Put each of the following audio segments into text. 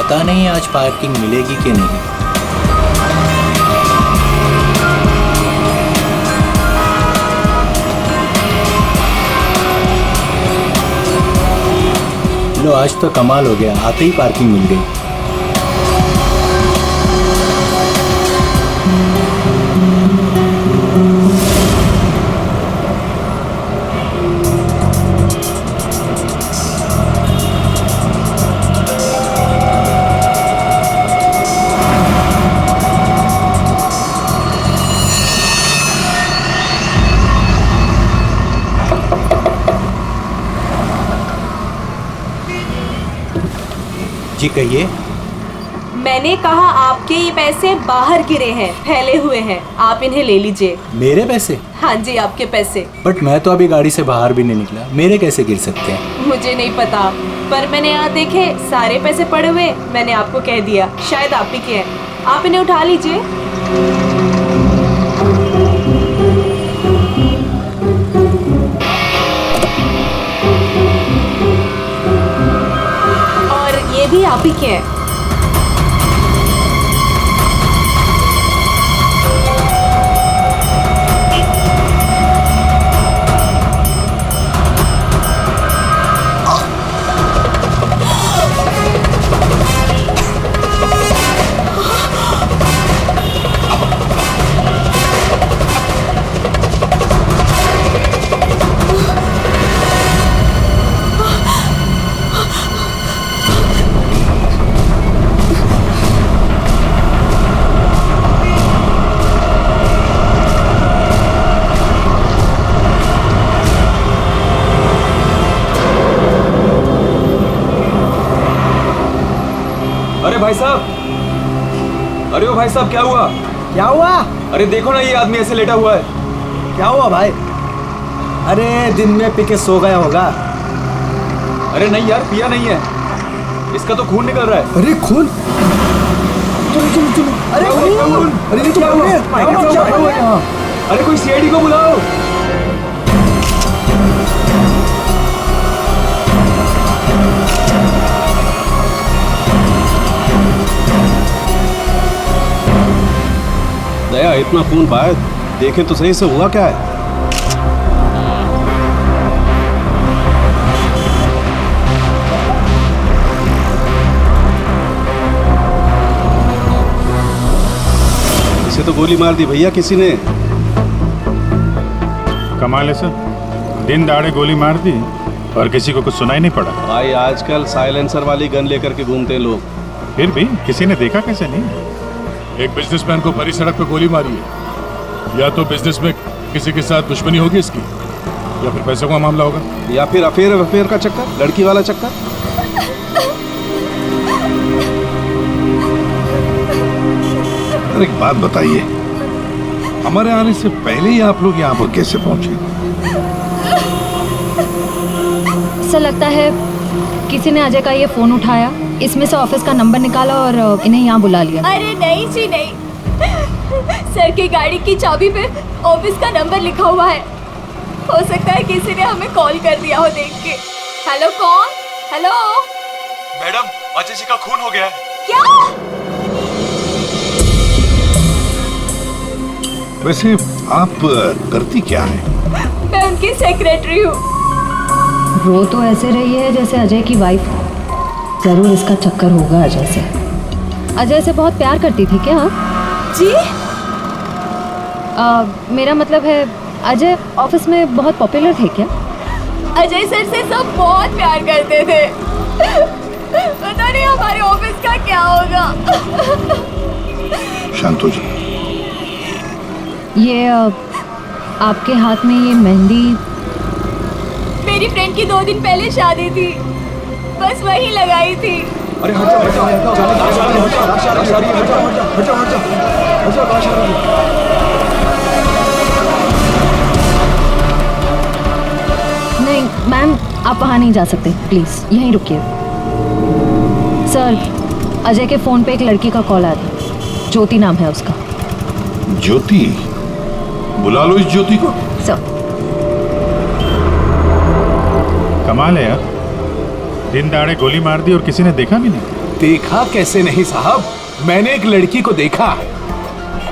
पता नहीं आज पार्किंग मिलेगी कि नहीं। लो आज तो कमाल हो गया, आते ही पार्किंग मिल गई। जी कहिए। मैंने कहा आपके ये पैसे बाहर गिरे हैं, फैले हुए हैं, आप इन्हें ले लीजिए। मेरे पैसे? हाँ जी आपके पैसे। बट मैं तो अभी गाड़ी से बाहर भी नहीं निकला, मेरे कैसे गिर सकते हैं? मुझे नहीं पता, पर मैंने यहाँ देखे सारे पैसे पड़े हुए, मैंने आपको कह दिया शायद आप ही के हैं, आप इन्हें उठा लीजिए। और ये भी आप ही के हैं। अरे भाई साहब, अरे ओ भाई साहब क्या हुआ? क्या हुआ? अरे देखो ना ये आदमी ऐसे लेटा हुआ है। क्या हुआ भाई? अरे दिन में पी के सो गया होगा। अरे नहीं यार, पिया नहीं है, इसका तो खून निकल रहा है। अरे खून? चलो चलो चलो। अरे खून! अरे ये क्या हुआ? अरे कोई सीआईडी को बुलाओ। दया, इतना खून बहाया, देखे तो सही से हुआ क्या है? इसे तो गोली मार दी भैया किसी ने। कमाल है सर, दिन दाड़े गोली मार दी और किसी को कुछ सुनाई नहीं पड़ा। भाई आजकल साइलेंसर वाली गन लेकर के घूमते हैं लोग। फिर भी किसी ने देखा कैसे नहीं? एक बिजनेसमैन को भरी सड़क पे गोली मारी है। या तो बिजनेस में किसी के साथ दुश्मनी होगी इसकी, या फिर पैसों का मामला होगा, या फिर अफेयर का चक्कर, लड़की वाला चक्कर। अरे एक बात बताइए, हमारे आने से पहले ही आप लोग यहाँ पर कैसे पहुंचे? ऐसा लगता है किसी ने अजय का ये फोन उठाया, इसमें से ऑफिस का नंबर निकाला और इन्हें यहाँ बुला लिया। अरे नहीं जी नहीं, सर की गाड़ी की चाबी पे ऑफिस का नंबर लिखा हुआ है। हो सकता है किसी ने हमें कॉल कर दिया हो देख के। हेलो कौन? हेलो मैडम, अजय जी का खून हो गया है। क्या? वैसे आप करती क्या है? मैं उनकी सेक्रेटरी हूँ। रो तो ऐसे रही है जैसे अजय की वाइफ। जरूर इसका चक्कर होगा अजय से। अजय से बहुत प्यार करती थी क्या? जी? मेरा मतलब है अजय ऑफिस में बहुत पॉपुलर थे क्या? अजय सर से सब बहुत प्यार करते थे। पता नहीं हमारे ऑफिस का क्या होगा। शांतो जी, ये आपके हाथ में ये मेहंदी? मेरी फ्रेंड की 2 दिन पहले शादी थी, बस वही लगाई थी। अरे हट जा, हट जा, हट जा। नहीं मैम, आप वहाँ नहीं जा सकते, प्लीज़ यहीं रुकिए। सर, अजय के फ़ोन पे एक लड़की का कॉल आया था, ज्योति नाम है उसका। ज्योति? बुला लो इस ज्योति को। सर। कमाल है यार, दिन दहाड़े गोली मार दी और किसी ने देखा भी नहीं? देखा कैसे नहीं साहब, मैंने एक लड़की को देखा।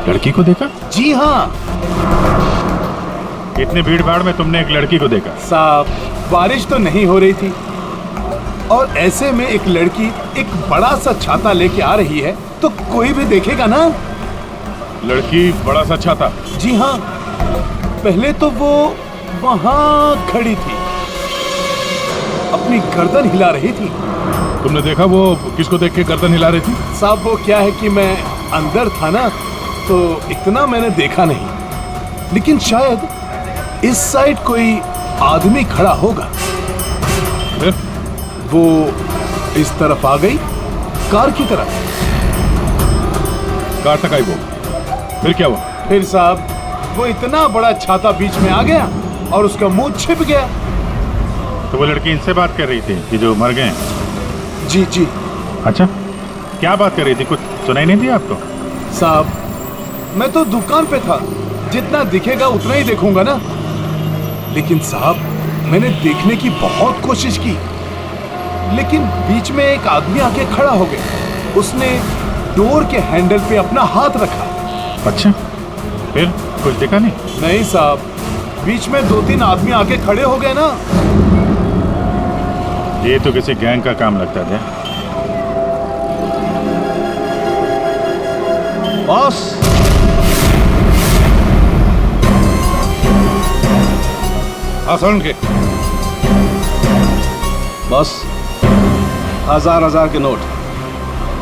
लड़की को देखा? जी हाँ इतने भीड़ भाड़ में तुमने एक लड़की को देखा? साहब, बारिश तो नहीं हो रही थी और ऐसे में एक लड़की एक बड़ा सा छाता लेके आ रही है तो कोई भी देखेगा ना। लड़की बड़ा सा छाता? जी हाँ, पहले तो वो वहां खड़ी थी, अपनी गर्दन हिला रही थी। तुमने देखा वो किसको देख के गर्दन हिला रही थी? साहब वो क्या है कि मैं अंदर था ना तो इतना मैंने देखा नहीं, लेकिन शायद इस साइड कोई आदमी खड़ा होगा। फिर? वो इस तरफ आ गई, कार की तरफ। कार तक आई वो, फिर क्या हुआ? फिर साहब वो इतना बड़ा छाता बीच में आ गया और उसका मुंह छिप गया। तो वो लड़की इनसे बात कर रही थी कि जो मर गए? जी जी। अच्छा, क्या बात कर रही थी? कुछ सुनाई नहीं दिया आपको? साहब मैं तो दुकान पे था, जितना दिखेगा उतना ही देखूंगा ना। लेकिन साहब मैंने देखने की बहुत कोशिश की, लेकिन बीच में एक आदमी आके खड़ा हो गया। उसने डोर के हैंडल पे अपना हाथ रखा। अच्छा, फिर कुछ दिखा नहीं? नहीं साहब, बीच में 2-3 आदमी आके खड़े हो गए ना। ये तो किसी गैंग का काम लगता है। बॉस, सुन के बॉस, 1000 के नोट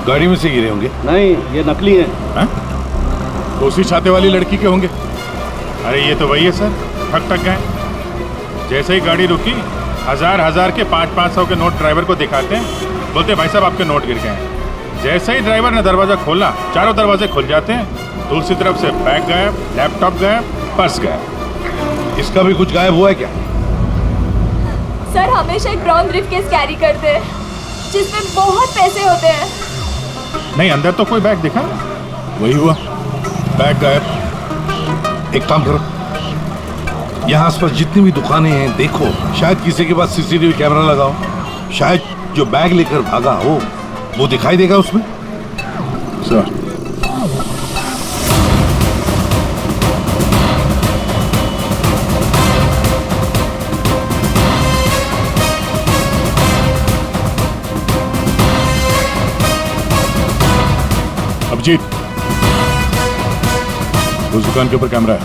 गाड़ी में से गिरे होंगे? नहीं, ये नकली हैं। हाँ? तो उसी छाते वाली लड़की के होंगे। अरे ये तो वही है सर, ठक गए। जैसे ही गाड़ी रुकी 1000 के 500 के नोट ड्राइवर को दिखाते हैं, बोलते भाई साहब आपके नोट गिर गए हैं। जैसे ही ड्राइवर ने दरवाजा खोला, चारों दरवाजे खुल जाते हैं। दूसरी तरफ से बैग गायब, लैपटॉप गायब, पर्स गायब। इसका भी कुछ गायब हुआ है क्या? सर हमेशा एक ब्राउन ब्रीफकेस कैरी करते हैं जिसमें बहुत पैसे होते हैं। नहीं, अंदर तो कोई बैग दिखा? वही हुआ, बैग गायब। एक काम करो, यहाँ आसपास जितनी भी दुकानें हैं देखो, शायद किसी के पास सीसीटीवी कैमरा लगाओ। शायद जो बैग लेकर भागा हो वो दिखाई देगा उसमें। सर अभिजीत, उस दुकान के ऊपर कैमरा है।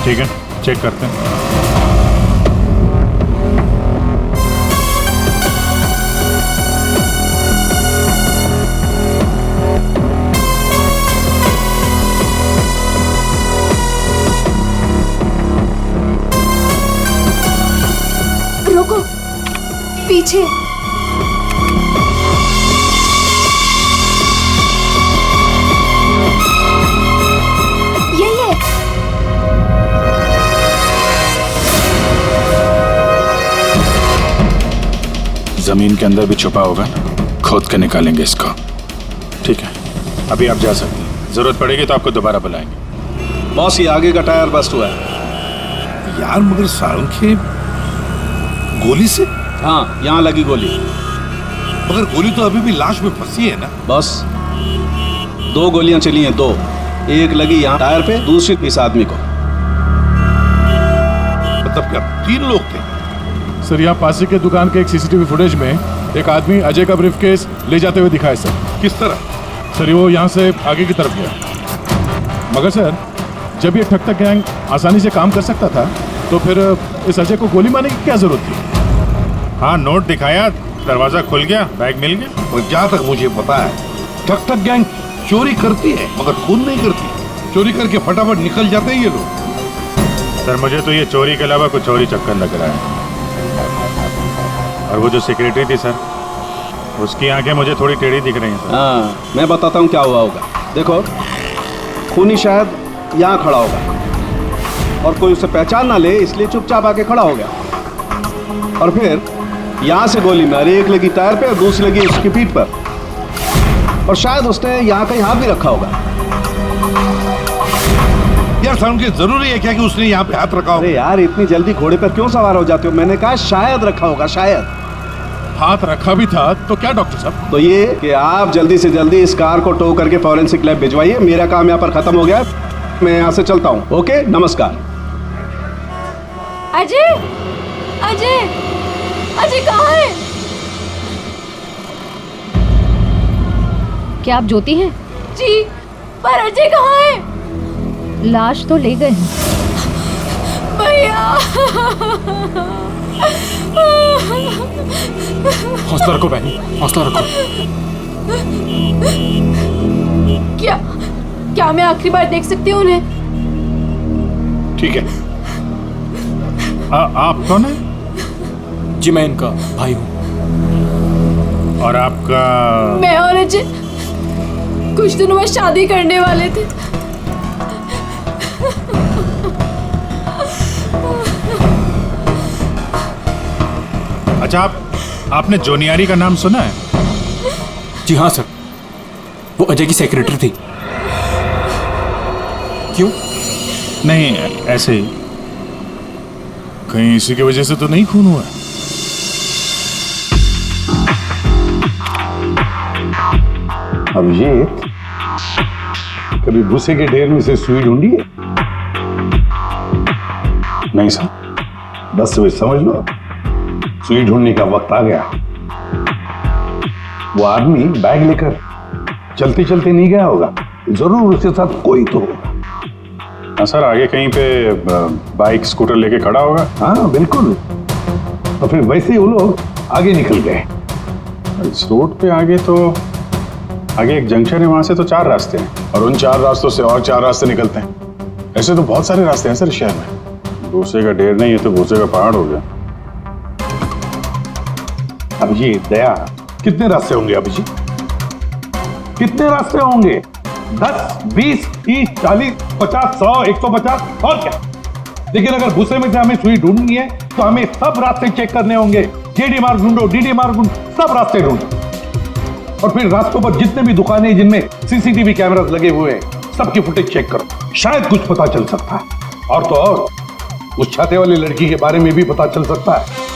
ठीक है, चेक करते हैं। रुको, पीछे। यही है। जमीन के अंदर भी छुपा होगा, खोद के निकालेंगे इसको। ठीक है, अभी आप जा सकते हैं। जरूरत पड़ेगी तो आपको दोबारा बुलाएंगे। बॉस, ये आगे का टायर बस्ट हुआ है। यार मगर सारंग गोली से? हाँ, यहाँ लगी गोली। मगर गोली तो अभी भी लाश में फंसी है ना? बस 2 गोलियां चली हैं, 2। एक लगी यहाँ टायर पे, दूसरी इस आदमी को। मतलब क्या 3 लोग थे? सर यहाँ पासी के दुकान के एक सीसीटीवी फुटेज में एक आदमी अजय का ब्रीफकेस ले जाते हुए दिखा है सर। किस तरह? सर वो यहाँ से आगे की तरफ गया। मगर सर जब ये ठग गैंग आसानी से काम कर सकता था तो फिर इस अजय को गोली मारने की क्या जरूरत थी? हाँ, नोट दिखाया, दरवाजा खुल गया, बैग मिल गया। और जहाँ तक मुझे पता है ठग गैंग चोरी करती है मगर खून नहीं करती। चोरी करके फटाफट निकल जाते हैं ये लोग। सर मुझे तो ये चोरी के अलावा कुछ और ही चक्कर लग रहा है। और वो जो सेक्रेटरी थी सर, उसकी आंखें मुझे थोड़ी टेढ़ी दिख रही हैं सर। हाँ, मैं बताता हूँ क्या हुआ होगा। देखो, खूनी शायद यहाँ खड़ा होगा और कोई उसे पहचान ना ले, इसलिए चुपचाप आके खड़ा हो गया। और फिर यहाँ से गोली मारी, एक लगी टायर पे और दूसरी लगी उसकी पीठ पर। और शायद उसने यहाँ कहीं हाथ भी रखा होगा। यार सारंग, जरूरी है क्या कि उसने यहाँ पे हाथ रखा हो? अरे यार, इतनी जल्दी घोड़े पर क्यों सवार हो जाते हो? मैंने कहा शायद रखा होगा, शायद। हाथ रखा भी था तो क्या डॉक्टर साहब? तो ये कि आप जल्दी से जल्दी इस कार को टो करके फॉरेंसिक लैब भिजवाइए। मेरा काम यहाँ पर खत्म हो गया, मैं यहाँ से चलता हूँ। ओके, नमस्कार। अजय, अजय, अजय कहाँ है? क्या आप ज्योति हैं? जी, पर अजय कहाँ है? लाश तो ले गए हैं। भैया, हौसला रखो बहन, हौसला रखो। क्या मैं आखिरी बार देख सकती हूँ उन्हें? ठीक है। आप कौन है? जी मैं इनका भाई हूँ। और आपका? मैं और अजय कुछ दिनों में शादी करने वाले थे। अच्छा, आपने जोनियारी का नाम सुना है? जी हाँ सर, वो अजय की सेक्रेटरी थी। क्यों? नहीं, ऐसे ही। कहीं इसी की वजह से तो नहीं खून हुआ? अभिजीत, कभी भूसे के ढेर में से सुई ढूंढी है? नहीं सर। बस वे समझ लो, सुई ढूंढने का वक्त आ गया। वो आदमी बैग लेकर चलते चलते नहीं गया होगा, जरूर उसके साथ कोई तो होगा। हाँ सर, आगे कहीं पे बाइक स्कूटर लेके खड़ा होगा। हाँ बिल्कुल। तो फिर वैसे ही वो लोग आगे निकल गए। इस रोड पे आगे आगे एक जंक्शन है, वहां से तो 4 रास्ते हैं और उन 4 रास्तों से और 4 रास्ते निकलते हैं। ऐसे तो बहुत सारे रास्ते हैं सर शहर में। भूसे का ढेर नहीं है तो भूसे का पहाड़ हो गया। अभिजीत, दया, कितने रास्ते होंगे अभिजीत? कितने रास्ते होंगे? 10, 20, 30, 40, 50, 100, 150 और क्या? लेकिन अगर भूसे में से हमें सुई ढूंढनी है तो हमें सब रास्ते चेक करने होंगे। जेडी मार्ग ढूंढो, डीडी मार्ग ढूंढो, सब रास्ते ढूंढो। और फिर रास्तों पर जितने भी दुकानें जिनमें सीसीटीवी कैमरास लगे हुए हैं, सबकी फुटेज चेक करो, शायद कुछ पता चल सकता है। और तो और उस छाते वाली लड़की के बारे में भी पता चल सकता है।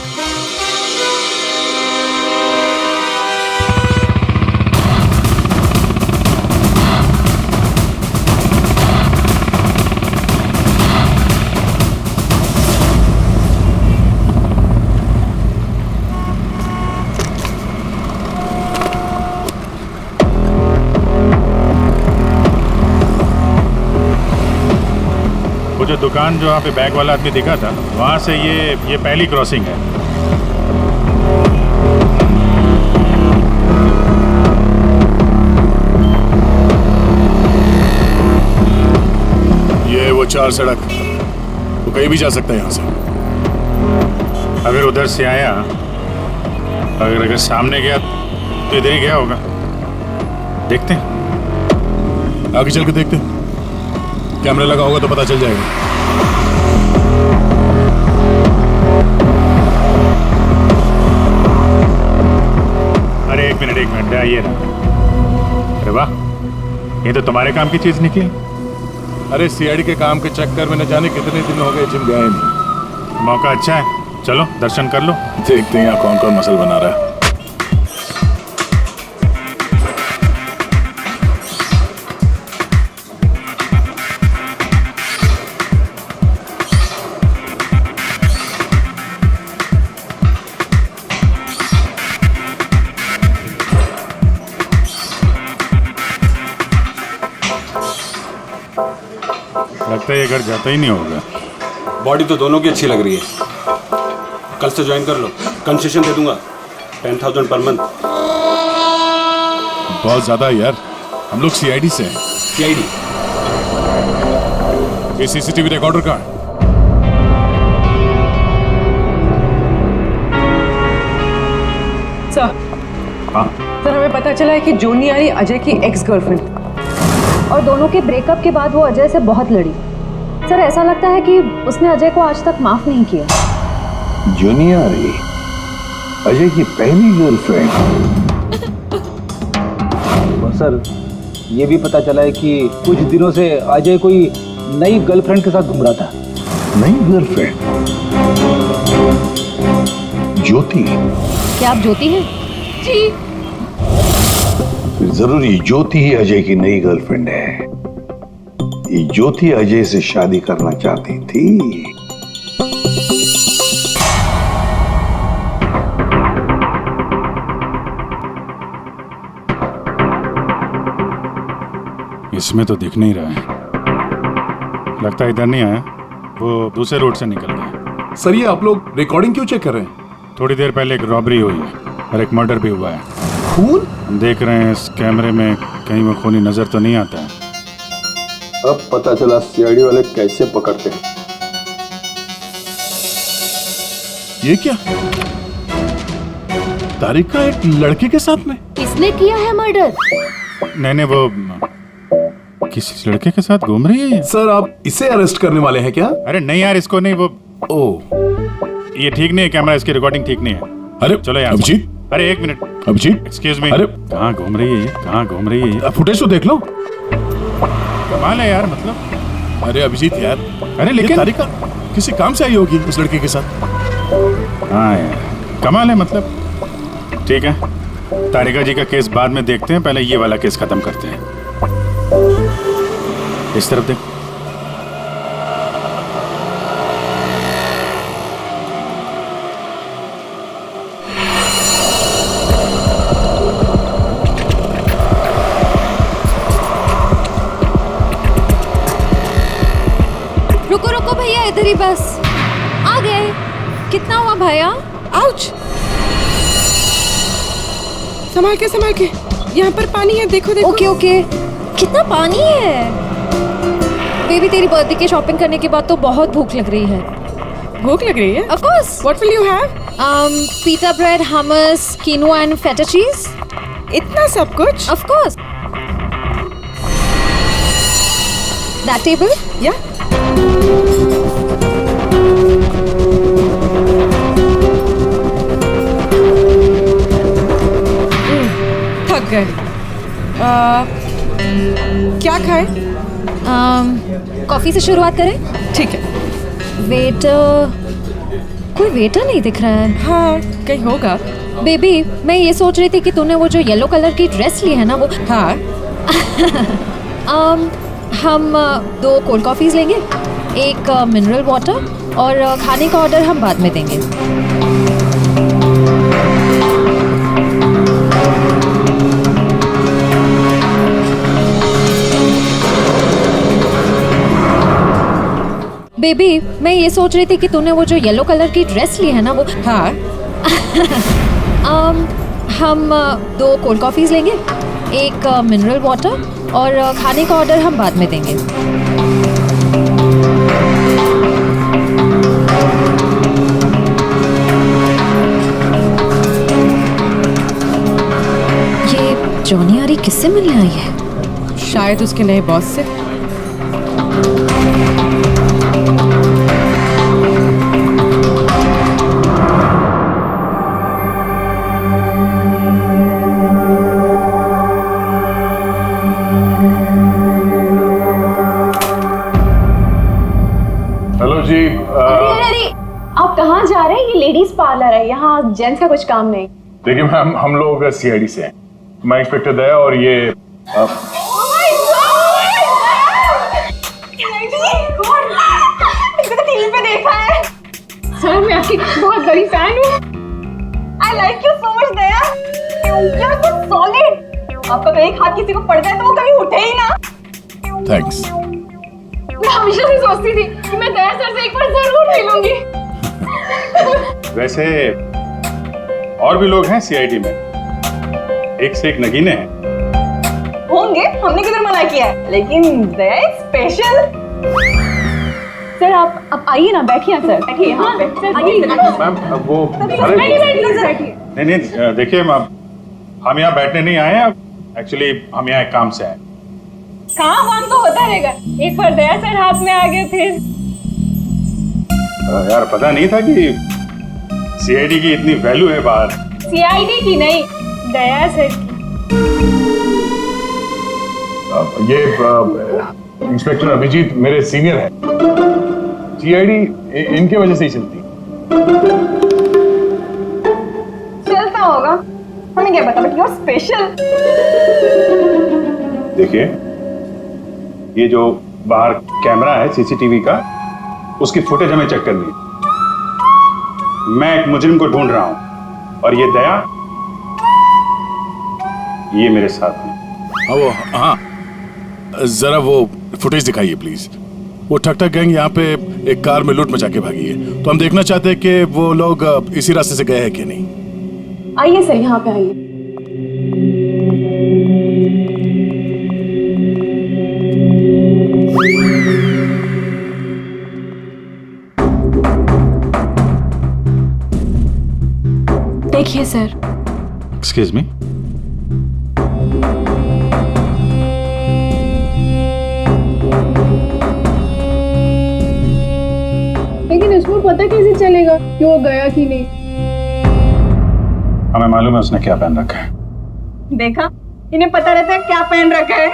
जो दुकान जो वहाँ पे बैग वाला आदमी दिखा था, वहाँ से ये पहली क्रॉसिंग है। ये वो 4 सड़क, वो कहीं भी जा सकता है यहाँ से। अगर उधर से आया, अगर सामने गया तो इधर ही गया होगा। देखते हैं, आगे चल के देखते हैं। कैमरा लगा होगा तो पता चल जाएगा। अरे एक मिनट ये रहा। अरे वाह, ये तो तुम्हारे काम की चीज निकली। अरे सीआईडी के काम के चक्कर में न जाने कितने दिन हो गए जिम गए नहीं। मौका अच्छा है, चलो दर्शन कर लो। देखते हैं यहाँ कौन कौन मसल बना रहा है। लगता है ये घर जाता ही नहीं होगा। बॉडी तो दोनों की अच्छी लग रही है। कल से ज्वाइन कर लो, कंसेशन दे दूंगा 10,000 पर मंथ। बहुत ज्यादा यार, हम लोग सीआईडी से हैं। सीआईडी? ये सीसीटीवी रिकॉर्डर का है। सर, हाँ सर हमें पता चला है कि जोनियारी अजय की एक्स गर्लफ्रेंड और दोनों के ब्रेकअप के बाद वो अजय से बहुत लड़ी। सर ऐसा लगता है कि उसने अजय को आज तक माफ नहीं किया। जोनियारी अजय की पहली गर्लफ्रेंड? और सर ये भी पता चला है कि कुछ दिनों से अजय कोई नई गर्लफ्रेंड के साथ घूम रहा था। नई गर्लफ्रेंड? ज्योति? क्या आप ज्योति हैं? जी। फिर जरूर ये ज्योति ही अजय की नई गर्लफ्रेंड है। ये ज्योति अजय से शादी करना चाहती थी। इसमें तो दिख नहीं रहा है, लगता है इधर नहीं आया, वो दूसरे रोड से निकल गया। सर ये आप लोग रिकॉर्डिंग क्यों चेक कर रहे हैं? थोड़ी देर पहले एक रॉबरी हुई है और एक मर्डर भी हुआ है। खून? हम देख रहे हैं इस कैमरे में कहीं वो खूनी नजर तो नहीं आता है। अब पता चला सीआईडी वाले कैसे पकड़ते हैं। ये क्या? तारिका एक लड़के के साथ में? किसने किया है मर्डर? नहीं वो किसी लड़के के साथ घूम रही है ये। सर आप इसे अरेस्ट करने वाले हैं क्या? अरे नहीं यार, इसको नहीं, वो ये ठीक नहीं है, कैमरा इसकी रिकॉर्डिंग ठीक नहीं है। अरे चलो यार। अभिजीत, अरे एक मिनट, अभिजीत, एक्सक्यूज मी। अरे कहाँ घूम रही है ये, कहाँ घूम रही है ये? फुटेज तो देख लो। कमाल है यार, मतलब। अरे अभिजीत यार, अरे लेकिन तारिका किसी काम से आई होगी उस लड़के के साथ। हाँ यार, कमाल है मतलब। ठीक है, तारिका जी का केस बाद में देखते हैं, पहले ये वाला केस खत्म करते हैं। इस तरफ देख। रुको रुको भैया, इधर ही बस। आ गए। कितना हुआ भैया? आउच! संभाल के, यहाँ पर पानी है, देखो देखो। Okay okay. कितना पानी है? बेबी तेरी बर्थडे की शॉपिंग करने के बाद तो बहुत भूख लग रही है। भूख लग रही है? Of course. What will you have? Pita bread, hummus, quinoa and feta cheese. इतना सब कुछ? Of course. That table? Yeah. थक गए। क्या खाए? कॉफी से शुरुआत करें? ठीक है। वेटर, कोई वेटर नहीं दिख रहा है। हाँ, कहीं होगा। बेबी मैं ये सोच रही थी कि तूने वो जो येलो कलर की ड्रेस ली है ना वो। हाँ। हम 2 कोल्ड कॉफीज लेंगे, एक मिनरल वाटर, और खाने का ऑर्डर हम बाद में देंगे। बेबी मैं ये सोच रही थी कि तूने वो जो येलो कलर की ड्रेस ली है ना वो। हाँ। हम 2 कोल्ड कॉफीज लेंगे, एक मिनरल वाटर, और खाने का ऑर्डर हम बाद में देंगे। ये जॉनी आरी किससे मिलने आई है? शायद उसके नए बॉस से। हेलो जी। अरे आप कहाँ जा रहे हैं? ये लेडीज पार्लर है, यहाँ जेंट्स का कुछ काम नहीं। देखिए मैम, हम लोग सीआईडी से हैं। मैं इंस्पेक्टर दया और ये टीवी पे देखा है सर, मैं आपकी बहुत बड़ी फैन हूँ। I like you so much Daya, you are so solid. आपका तो एक हाथ किसी को पड़ जाए तो वो कभी उठे ही ना। थैंक्स। मैं हमेशा से सोचती थी कि मैं दया सर से एक बार जरूर मिलूंगी। वैसे और भी लोग हैं सीआईडी में, एक से एक नगीने हैं। होंगे, हमने किधर मना किया है, लेकिन दया स्पेशल। सर आप आइए ना, बैठिए सर, बैठिए यहाँ पे। मैम वो नहीं, देखिए मैम, हम यहाँ बैठने नहीं आए हैं, एक्चुअली हम यहाँ एक काम से आए। काम तो होता रहेगा, एक बार दया सर हाथ में आ गए फिर। यार पता नहीं था कि सीआईडी की इतनी वैल्यू है बाहर। सीआईडी की नहीं, दया सर की। ये इंस्पेक्टर अभिजीत मेरे सीनियर हैं। सीआईडी इनके वजह से ही चलती। चलता होगा, हमें क्या पता, बट यू आर स्पेशल। देखिए, ये जो बाहर कैमरा है सीसीटीवी का, उसकी फुटेज हमें चेक करनी है। मैं एक मुजरिम को ढूंढ रहा हूं और ये दया ये मेरे साथ है। हाँ, जरा वो फुटेज दिखाइए प्लीज। वो ठक ठक गैंग यहाँ पे एक कार में लूट मचा के भागी है, तो हम देखना चाहते हैं कि वो लोग इसी रास्ते से गए हैं कि नहीं। आइए सर, यहाँ पे आइए। देखिए सर। Excuse me. लेकिन इसको पता कैसे चलेगा कि वो गया कि नहीं? हमें मालूम है उसने क्या पहन रखा है। देखा, इन्हें पता रहता है क्या पहन रखा है।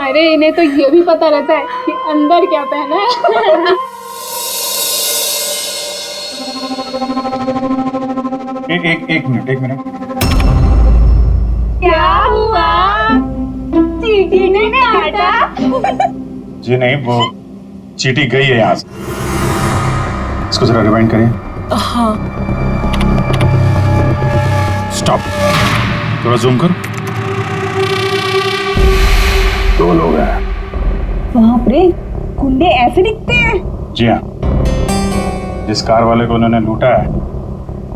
अरे इन्हें तो ये भी पता रहता है कि अंदर क्या पहना है। एक मिनट। क्या हुआ? चीटी ने काटा? जी नहीं, वो चीटी गई है यहाँ से। इसको जरा रिवाइंड करिए। हाँ। स्टॉप, थोड़ा जूम करो। 2 लोग हैं। बाप रे, गुंडे ऐसे दिखते हैं? जी हाँ, जिस कार वाले को उन्होंने लूटा है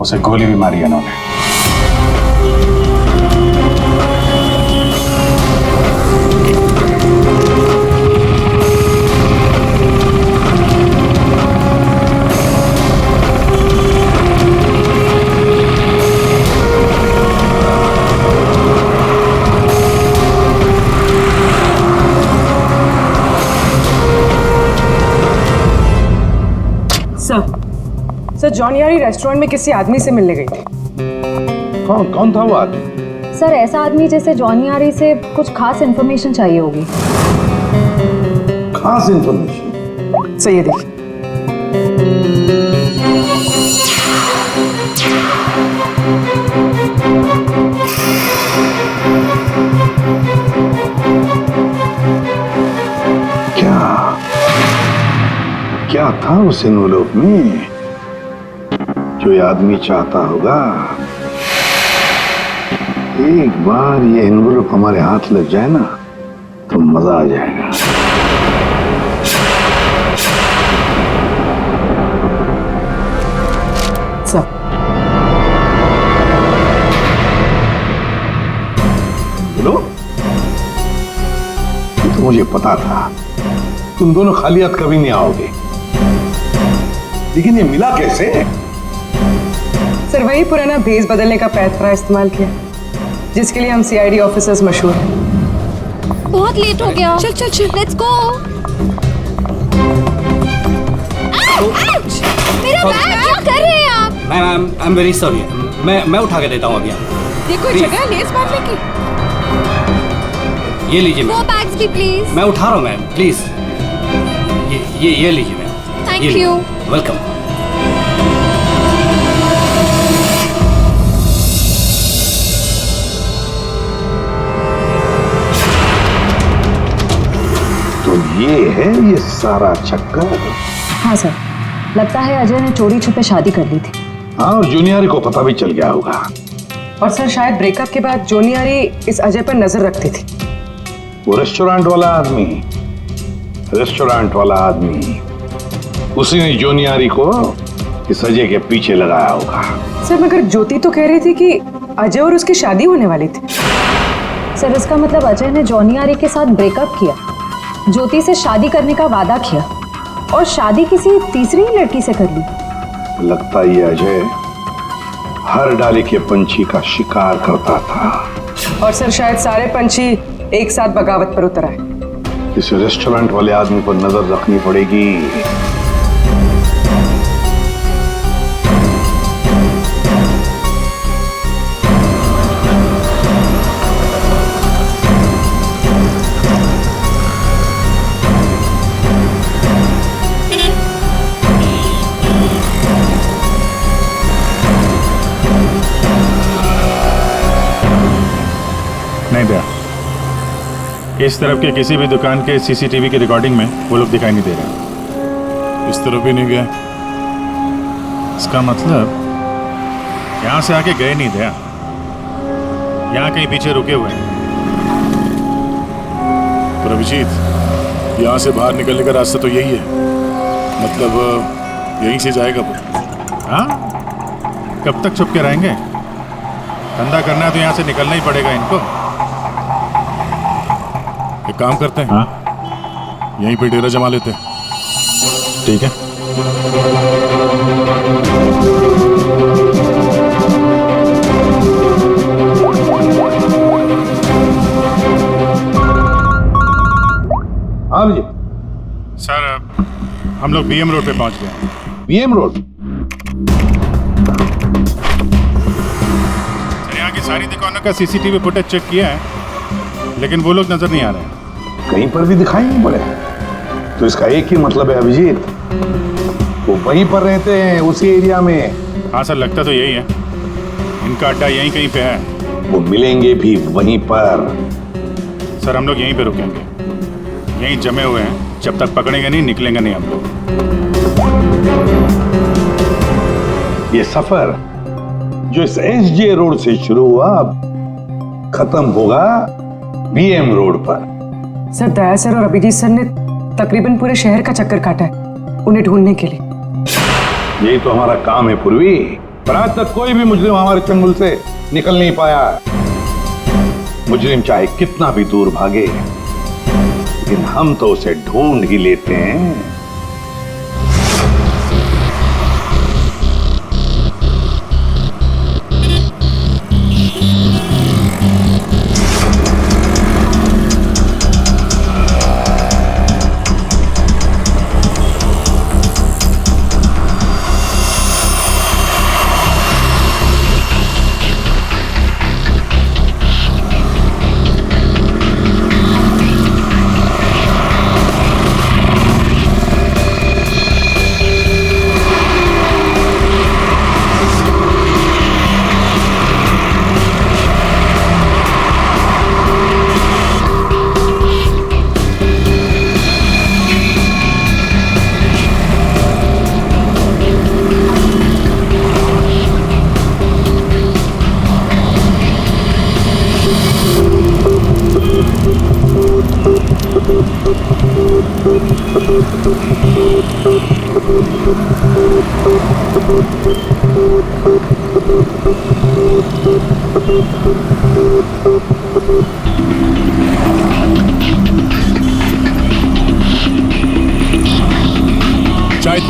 उसे गोली भी मारी है इन्होंने। सर, जॉन यारी रेस्टोरेंट में किसी आदमी से मिलने गई थी। कौन था वो आदमी? सर ऐसा आदमी जैसे जॉनी आरी से कुछ खास इन्फॉर्मेशन चाहिए होगी। खास इन्फॉर्मेशन? सही है, देखिए। क्या था उस एनवलप में जो ये आदमी चाहता होगा? एक बार ये एनवलप हमारे हाथ लग जाए ना तो मजा आ जाएगा। सर, बोलो। तो मुझे पता था तुम दोनों खाली हाथ कभी नहीं आओगे, लेकिन ये मिला कैसे? सर वही पुराना भेस बदलने का पैतरा इस्तेमाल किया जिसके लिए हम सीआईडी ऑफिसर्स मशहूर हैं। बहुत लेट हो गया। चल चल चल, लेट्स गो। मेरा बैग क्या कर रहे हैं आप? Ma'am, I am very sorry. मैं उठा के देता हूँ अभी। देखो जगह है लेस बांधने की। ये लीजिए वो मैम। बैग्स भी प्लीज। मैं उठा रहा हूँ मैम, प्लीज। ये लीजिए मैम। Thank you. वेलकम। तो ये है ये सारा चक्कर। हाँ सर, लगता है अजय ने चोरी छुपे शादी कर ली थी। हाँ, और जूनियर को पता भी चल गया होगा। और सर शायद ब्रेकअप के बाद जोनियारी इस अजय पर नजर रखती थी। वो रेस्टोरेंट वाला आदमी, उसी ने जोनियारी को इस अजय के पीछे लगाया होगा। सर मगर ज्योति तो कह रही थी कि अजय और उसकी शादी होने वाली थी। सर इसका मतलब अजय ने जॉनी आरी के साथ ब्रेकअप किया, ज्योति से शादी करने का वादा किया और शादी किसी तीसरी लड़की से कर ली। लगता ये अजय हर डाले के पंछी का शिकार करता था। और सर शायद सारे पंछी एक साथ बगावत पर उतर आए। इस रेस्टोरेंट वाले आदमी पर नजर रखनी पड़ेगी। नहीं दया, इस तरफ के किसी भी दुकान के सीसीटीवी की रिकॉर्डिंग में वो लोग दिखाई नहीं दे रहे। इस तरफ भी नहीं गया। इसका मतलब यहाँ से आके गए नहीं दया, यहाँ कहीं पीछे रुके हुए हैं। पर अभिजीत, यहाँ से बाहर निकलने का रास्ता तो यही है, मतलब यहीं से जाएगा वो। हाँ, कब तक छुप के रहेंगे? धंधा करना है तो यहाँ से निकलना ही पड़ेगा इनको। एक काम करते हैं, हाँ, यहीं पे डेरा जमा लेते हैं। ठीक है। हाँ जी। सर, हम लोग बीएम रोड पे पहुंच गए हैं। BM road? सर, यहाँ की सारी दुकानों का सीसीटीवी फुटेज चेक किया है, लेकिन वो लोग नजर नहीं आ रहे हैं। कहीं पर भी दिखाई नहीं पड़े। तो इसका एक ही मतलब है अभिजीत, वो वहीं पर रहते हैं, उसी एरिया में। हाँ सर, लगता तो यही है। इनका अड्डा यहीं कहीं पे है। वो मिलेंगे भी वहीं पर। सर, हम लोग यहीं पे रुकेंगे, यहीं जमे हुए हैं। जब तक पकड़ेंगे नहीं, निकलेंगे नहीं हम लोग। ये सफर जो इस एसजे रोड से शुरू हुआ, खत्म होगा बीएम रोड पर। सर, दया सर और अभिजीत सर ने तकरीबन पूरे शहर का चक्कर काटा है उन्हें ढूंढने के लिए। यही तो हमारा काम है पूर्वी, पर आज तक कोई भी मुजरिम हमारे चंगुल से निकल नहीं पाया। मुजरिम चाहे कितना भी दूर भागे, लेकिन हम तो उसे ढूंढ ही लेते हैं। चाय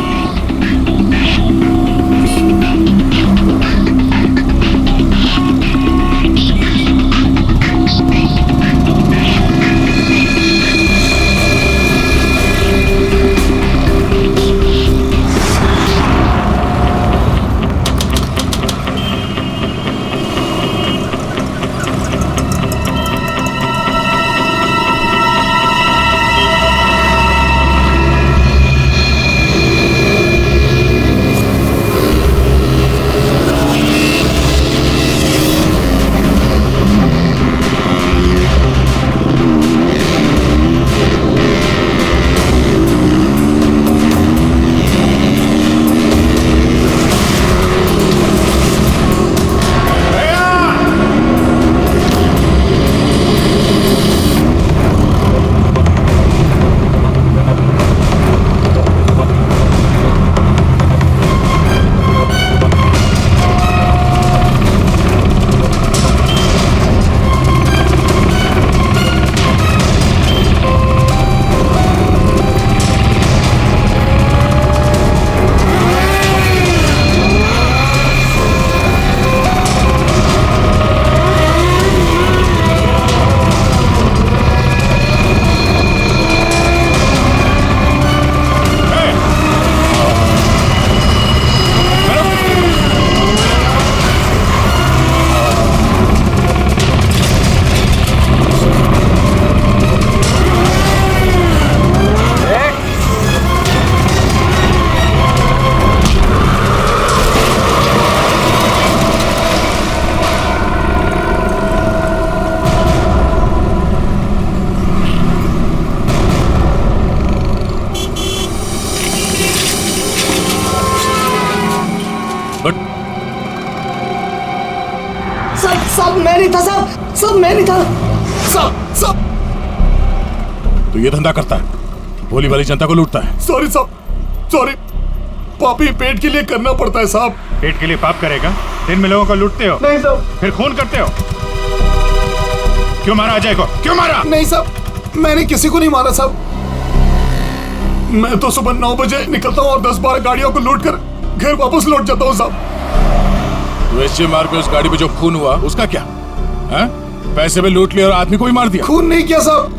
नहीं था साहब, सब मैं नहीं था सब। तो ये धंधा करता है, भोली वाली जनता को लूटता है। सॉरी साहब, सॉरी। पापी पेट के लिए करना पड़ता है साहब। पेट के लिए पाप करेगा? दिन में लोगों को लूटते हो, नहीं साहब। फिर खून करते हो। क्यों मारा अजय को? क्यों मारा? नहीं साहब, मैंने किसी को नहीं मारा साहब। मैं तो सुबह 9 बजे निकलता हूँ और 10-12 गाड़ियों को लूट कर घर वापस लौट जाता हूँ साहब। तो एसजे मार्ग पे उस गाड़ी पे जो खून हुआ उसका क्या है? पैसे में लूट लिया और आदमी को ही मार दिया। खून नहीं किया साहब,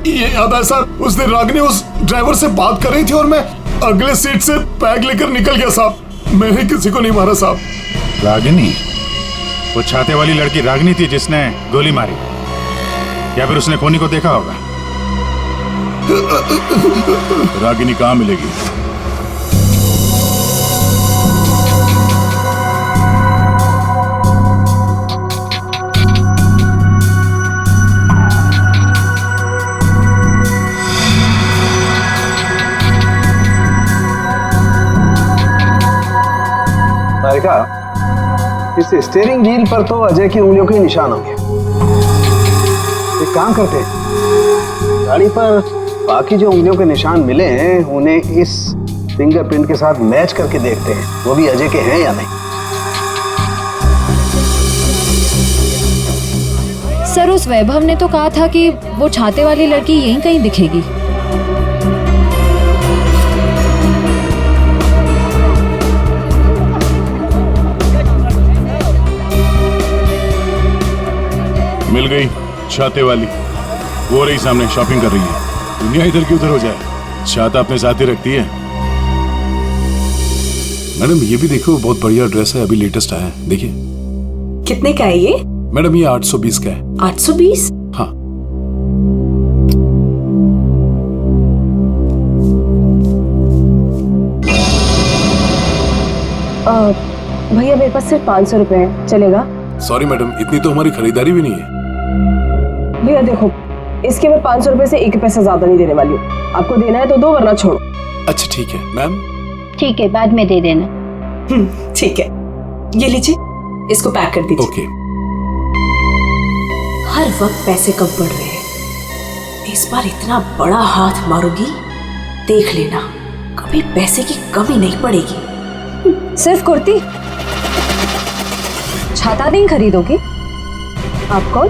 ये याद है साहब, उस दिन रागिनी उस ड्राइवर से बात कर रही थी और मैं अगले सीट से बैग लेकर निकल गया साहब। मैंने किसी को नहीं मारा साहब। रागिनी? वो छाते वाली लड़की रागिनी थी जिसने गोली मारी, या फिर उसने खूनी को देखा होगा? रागिनी कहाँ मिलेगी? सारिका, इस स्टीयरिंग व्हील पर तो अजय की उंगलियों के निशान होंगे। एक काम करते हैं, गाड़ी पर बाकी जो उंगलियों के निशान मिले हैं उन्हें इस फिंगरप्रिंट के साथ मैच करके देखते हैं, वो भी अजय के हैं या नहीं। सर, उस वैभव ने तो कहा था कि वो छाते वाली लड़की यहीं कहीं दिखेगी। मिल गई छाते वाली, वो रही सामने, शॉपिंग कर रही है। दुनिया इधर की उधर हो जाए, छाता अपने साथ ही रखती है। मैडम ये भी देखो, बहुत बढ़िया ड्रेस है, अभी लेटेस्ट आया है, देखिए। कितने का है ये? मैडम ये 820 का है। 820? हाँ। भैया मेरे पास सिर्फ 500 रुपए है, चलेगा? सॉरी मैडम, इतनी तो हमारी खरीदारी भी नहीं है। भैया देखो, इसके मैं 500 रुपए से 1 पैसा ज्यादा नहीं देने वाली हूँ। आपको देना है तो दो, वरना छोड़ो। अच्छा ठीक है मैम। ठीक है, बाद में दे देना। ठीक है, ये लीजिए, इसको पैक कर दीजिए। ओके। हर वक्त पैसे कम पड़ रहे हैं, इस बार इतना बड़ा हाथ मारूंगी, देख लेना, कभी पैसे की कमी नहीं पड़ेगी। सिर्फ कुर्ती? छाता नहीं खरीदोगी? आप कौन?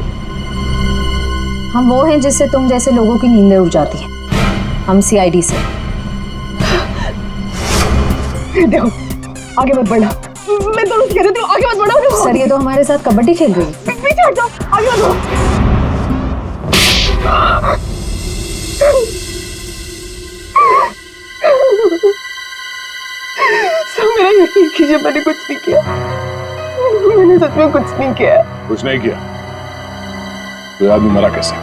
हम वो हैं जिससे तुम जैसे लोगों की नींदें उड़ जाती हैं। हम सीआईडी से। देखो, आगे मत बढ़ना। मैं दोनों से कह रही हूँ, आगे मत बढ़ो। सर, ये तो हमारे साथ कबड्डी खेल रही है। पीछे हट जाओ, आगे मत बढ़ो। सब मेरा यकीन कीजिए, मैंने कुछ नहीं किया। मैंने सच में कुछ नहीं किया। कुछ नहीं किया तो आदमी मरा कैसे?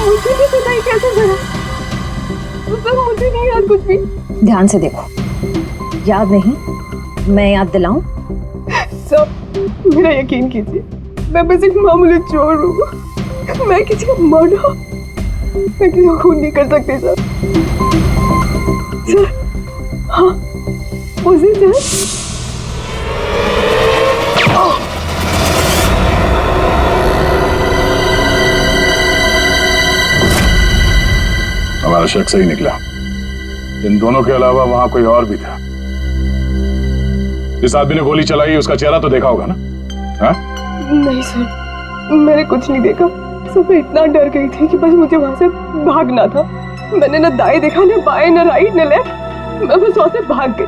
मुझे नहीं पता ही कैसे मरा। मुझे नहीं याद कुछ भी। ध्यान से देखो, याद नहीं? मैं याद दिलाऊं? सब मेरा यकीन कीजिए, मैं बस एक मामूली चोर हूँ। मैं किसी का मर्डर, मैं किसी को खून नहीं कर सकती सर। सर, हाँ, उस दिन सर। हमारा शक सही निकला। इन दोनों के अलावा वहां कोई और भी था। जिस आदमी ने गोली चलाई उसका चेहरा तो देखा होगा ना? हाँ? नहीं सर, मैंने कुछ नहीं देखा। सब मैं इतना डर गई थी कि बस मुझे वहां से भागना था। मैंने न दाएं देखा, न बाएं, न राइट, न लेफ्ट। मैं बस वहां से भाग गई।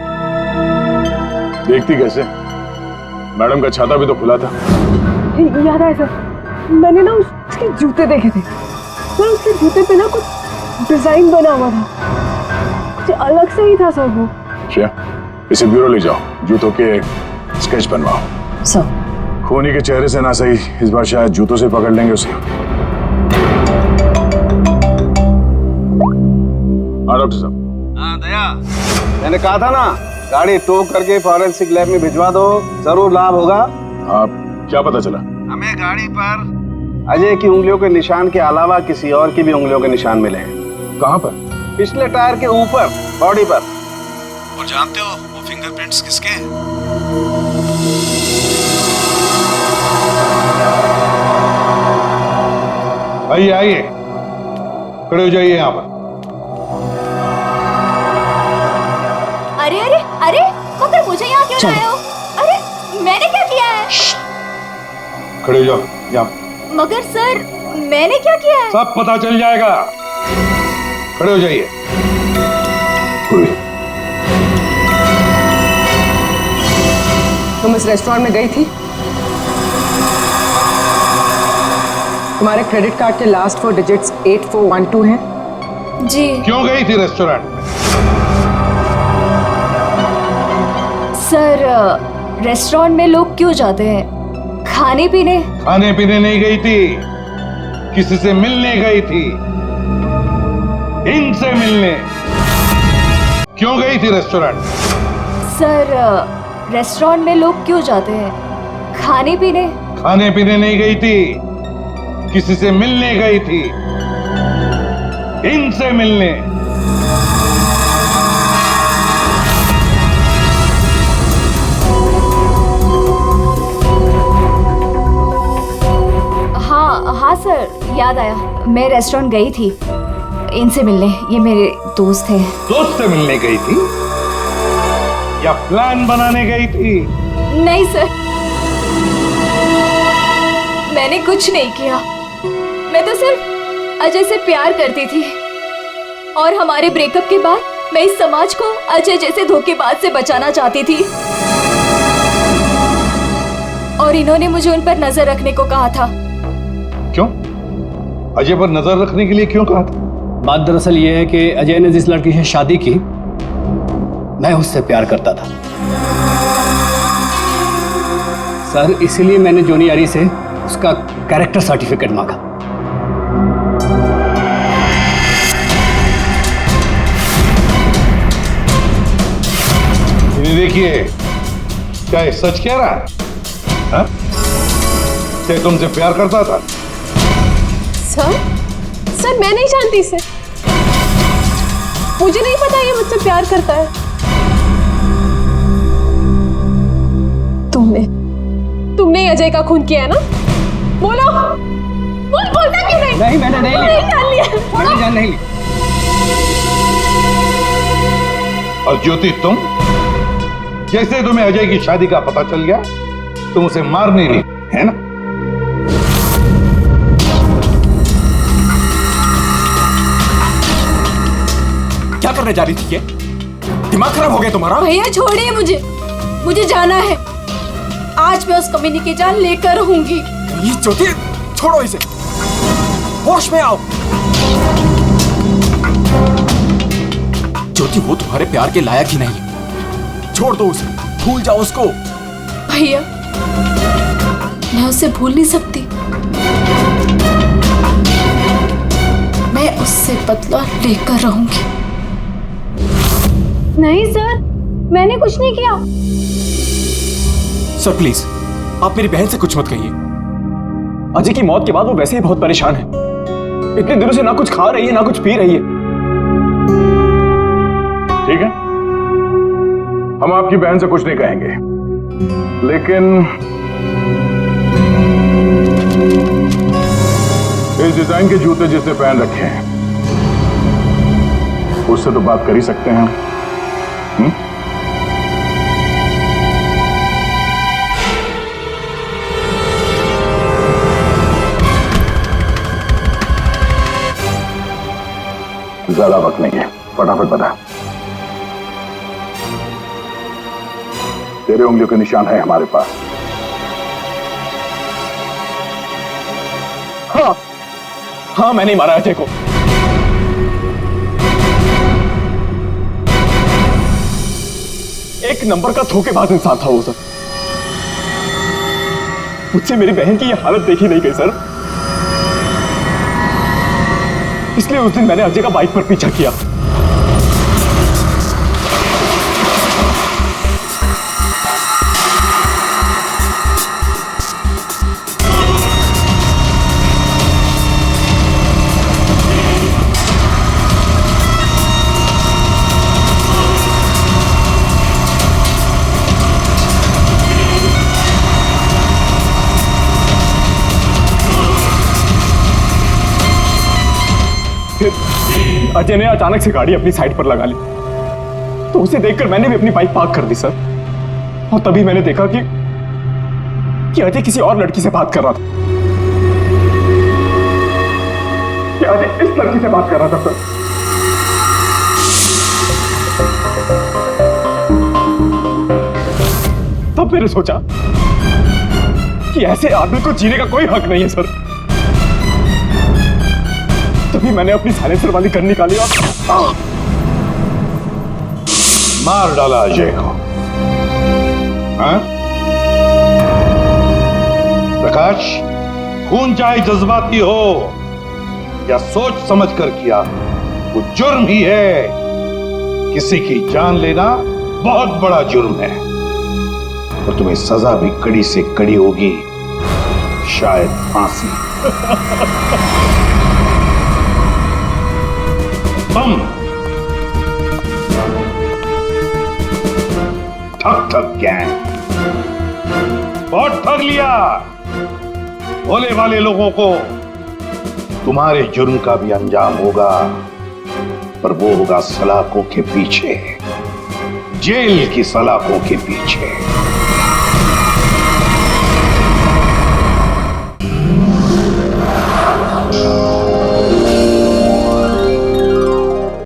देखती कैसे? मैडम का छाता भी तो खुला था। याद है सर, मैंने ना उसके जूते देखे थे सर। उसके जूते पे ना कुछ डिजाइन बना हुआ था, कुछ अलग से ही था सर वो। क्या? इसे ब्यूरो ले जाओ, जूतों के स्केच बनवाओ। सर, खूनी के चेहरे से ना सही, इस बार शायद जूतों से पकड़ लेंगे उसे। हाँ डॉक्टर साहब। हाँ दया, मैंने कहा था ना, गाड़ी टो करके फॉरेंसिक लैब में भिजवा दो, जरूर लाभ होगा। आप क्या पता चला? हमें गाड़ी पर अजय की उंगलियों के निशान के अलावा किसी और की भी उंगलियों के निशान मिले हैं। कहाँ पर? पिछले टायर के ऊपर, बॉडी पर। और जानते हो वो फिंगरप्रिंट्स किसके हैं? आइए आइए, खड़े हो जाइए यहाँ पर। अरे अरे अरे, मगर मुझे यहाँ क्यों लाए हो? अरे मैंने क्या किया है? खड़े हो जाओ यहाँ। मगर सर, मैंने क्या किया है? सब पता चल जाएगा। खड़े हो जाइए। तुम इस रेस्टोरेंट में गई थी? तुम्हारे क्रेडिट कार्ड के लास्ट 4 डिजिट्स 8412 हैं? जी। क्यों गई थी रेस्टोरेंट में? सर, रेस्टोरेंट में लोग क्यों जाते हैं? खाने पीने? खाने पीने नहीं गई थी, किसी से मिलने गई थी। इनसे मिलने। क्यों गई थी रेस्टोरेंट? सर, रेस्टोरेंट में लोग क्यों जाते हैं? खाने पीने? खाने पीने नहीं गई थी, किसी से मिलने गई थी। इनसे मिलने। हाँ सर, याद आया। मैं रेस्टोरेंट गई थी इनसे मिलने। ये मेरे दोस्त हैं। दोस्त से मिलने गई थी या प्लान बनाने गई थी? नहीं सर, मैंने कुछ नहीं किया। मैं तो सिर्फ अजय से प्यार करती थी और हमारे ब्रेकअप के बाद मैं इस समाज को अजय जैसे धोखेबाज से बचाना चाहती थी। और इन्होंने मुझे उन पर नजर रखने को कहा था। क्यों? अजय पर नजर रखने के लिए क्यों कहा था? बात दरअसल ये है कि अजय ने जिस लड़की से शादी की, मैं उससे प्यार करता था सर। इसीलिए मैंने जोनी आरी से उसका कैरेक्टर सर्टिफिकेट मांगा। देखिए, क्या ये सच कह रहा है? हाँ? क्या तुमसे प्यार करता था? सर मैं नहीं जानती इसे। मुझे नहीं पता ये मुझसे प्यार करता है। तुमने अजय का खून किया है ना? बोलो। बोलता क्यों नहीं? नहीं, मैंने नहीं लिया। जान लिया। मैंने जान नहीं ली। और ज्योति, तुम जैसे तुम्हें अजय की शादी का पता चल गया, तुम उसे मारने नहीं, है ना? क्या करने जा रही थी? ये दिमाग खराब हो गया तुम्हारा? भैया छोड़िए मुझे जाना है। आज मैं उस कमीनी की जान लेकर रहूंगी। ये ज्योति, छोड़ो इसे, होश में आओ। ज्योति, वो तुम्हारे प्यार के लायक ही नहीं है। छोड़ दो उसे, भूल जाओ उसको। भैया, मैं उसे भूल नहीं सकती। मैं उससे बदला लेकर रहूंगी। नहीं सर, मैंने कुछ नहीं किया। सर प्लीज, आप मेरी बहन से कुछ मत कहिए। अजय की मौत के बाद वो वैसे ही बहुत परेशान है। इतने दिनों से ना कुछ खा रही है ना कुछ पी रही है। ठीक है, हम आपकी बहन से कुछ नहीं कहेंगे, लेकिन इस डिजाइन के जूते जिसने पहन रखे हैं उससे तो बात कर ही सकते हैं। ज्यादा वक्त नहीं है, फटाफट बता। तेरे उंगलियों के निशान है हमारे पास। हाँ, मैंने मारा अजय को। एक नंबर का धोखेबाज इंसान था वो सर। मुझसे मेरी बहन की ये हालत देखी नहीं गई सर, इसलिए उस दिन मैंने अजय का बाइक पर पीछा किया। फिर अजय ने अचानक से गाड़ी अपनी साइड पर लगा ली, तो उसे देखकर मैंने भी अपनी बाइक पार्क कर दी सर। और तभी मैंने देखा कि अजय किसी और लड़की से बात कर रहा था, कि अजय इस लड़की से बात कर रहा था सर। तब मैंने सोचा कि ऐसे आदमी को जीने का कोई हक नहीं है सर। तभी मैंने अपनी साइलेंसर वाली गन निकाली और मार डाला अजय को। हाँ? प्रकाश, खून चाहे जज्बाती हो या सोच समझ कर किया, वो जुर्म ही है। किसी की जान लेना बहुत बड़ा जुर्म है और तुम्हें सजा भी कड़ी से कड़ी होगी, शायद फांसी। तुम ठग गैंग बहुत ठग लिया। भोले वाले लोगों को तुम्हारे जुर्म का भी अंजाम होगा, पर वो होगा सलाखों के पीछे, जेल की सलाखों के पीछे।